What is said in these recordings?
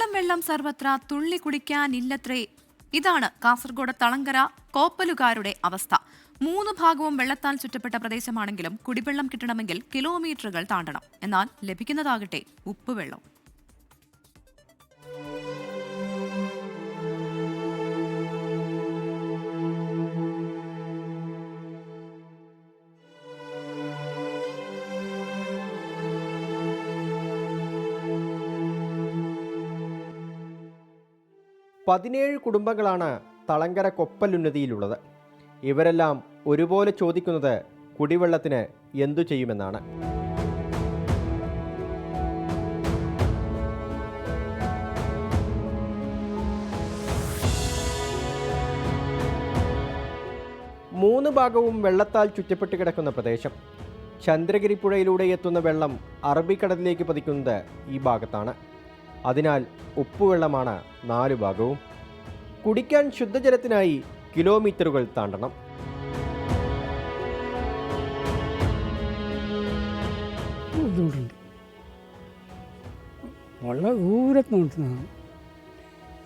സ്വന്തം വെള്ളം സർവത്ര തുള്ളി കുടിക്കാനില്ലത്രേ. ഇതാണ് കാസർഗോഡ് തളങ്കര കോപ്പലുകാരുടെ അവസ്ഥ. 3 ഭാഗവും വെള്ളത്താൽ ചുറ്റപ്പെട്ട പ്രദേശമാണെങ്കിലും കുടിവെള്ളം കിട്ടണമെങ്കിൽ കിലോമീറ്ററുകൾ താണ്ടണം. എന്നാൽ ലഭിക്കുന്നതാകട്ടെ ഉപ്പുവെള്ളം. പതിനേഴ് കുടുംബങ്ങളാണ് തളങ്കര കൊപ്പലുന്നതിയിലുള്ളത്. ഇവരെല്ലാം ഒരുപോലെ ചോദിക്കുന്നത് കുടിവെള്ളത്തിന് എന്തു ചെയ്യുമെന്നാണ്. മൂന്ന് ഭാഗവും വെള്ളത്താൽ ചുറ്റപ്പെട്ട് കിടക്കുന്ന പ്രദേശം. ചന്ദ്രഗിരി പുഴയിലൂടെ എത്തുന്ന വെള്ളം അറബിക്കടലിലേക്ക് പതിക്കുന്നത് ഈ ഭാഗത്താണ്. അതിനാൽ ഉപ്പുവെള്ളമാണ് 4 ഭാഗവും. കുടിക്കാൻ ശുദ്ധജലത്തിനായി കിലോമീറ്ററുകൾ താണ്ടണം. ബുദ്ധിമുട്ടുണ്ട്. വെള്ളം ദൂരത്തുനിന്ന്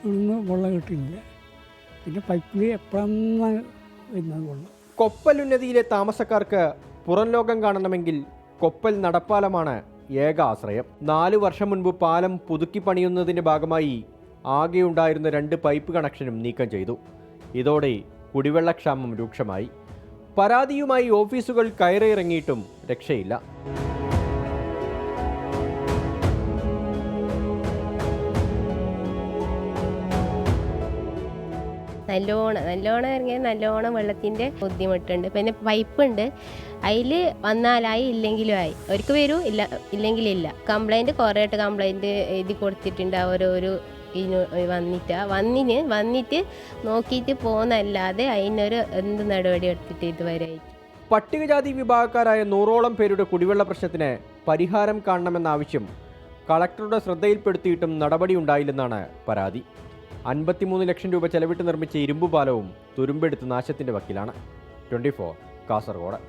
ഇവിടുന്ന് വെള്ളം കിട്ടില്ല. പിന്നെ പൈപ്പിൽ എപ്പോഴാണ് വരുന്നത് വെള്ളം. കൊപ്പലുന്നതിയിലെ താമസക്കാർക്ക് പുറം ലോകം കാണണമെങ്കിൽ കൊപ്പൽ നടപ്പാലമാണ് ഏക ആശ്രയം. 4 വർഷം മുൻപ് പാലം പുതുക്കി പണിയുന്നതിൻ്റെ ഭാഗമായി ആകെയുണ്ടായിരുന്ന 2 പൈപ്പ് കണക്ഷനും നീക്കം ചെയ്തു. ഇതോടെ കുടിവെള്ളക്ഷാമം രൂക്ഷമായി. പരാതിയുമായി ഓഫീസുകൾ കയറിയിറങ്ങിയിട്ടും രക്ഷയില്ല. നല്ലോണം ഇറങ്ങിയാൽ നല്ലോണം വെള്ളത്തിൻ്റെ ബുദ്ധിമുട്ടുണ്ട്. പിന്നെ പൈപ്പുണ്ട്, അതിൽ വന്നാലായി ഇല്ലെങ്കിലും ആയി. അവർക്ക് വരും, ഇല്ലെങ്കിലില്ല. കംപ്ലൈൻറ്റ് കുറേയായിട്ട് കംപ്ലൈൻറ്റ് എഴുതി കൊടുത്തിട്ടുണ്ട്. ഓരോരോ വന്നിട്ട് നോക്കിയിട്ട് പോകുന്നല്ലാതെ അതിനൊരു എന്ത് നടപടി എടുത്തിട്ട് ഇതുവരെ. പട്ടികജാതി വിഭാഗക്കാരായ 100ഓളം പേരുടെ കുടിവെള്ള പ്രശ്നത്തിന് പരിഹാരം കാണണമെന്ന ആവശ്യം കളക്ടറുടെ ശ്രദ്ധയിൽപ്പെടുത്തിയിട്ടും നടപടി ഉണ്ടായില്ലെന്നാണ് പരാതി. 53 ലക്ഷം രൂപ ചെലവിട്ട് നിർമ്മിച്ച ഇരുമ്പുപാലവും തുരുമ്പെടുത്ത് നാശത്തിന്റെ വക്കിലാണ്. 24 കാസർഗോഡ്.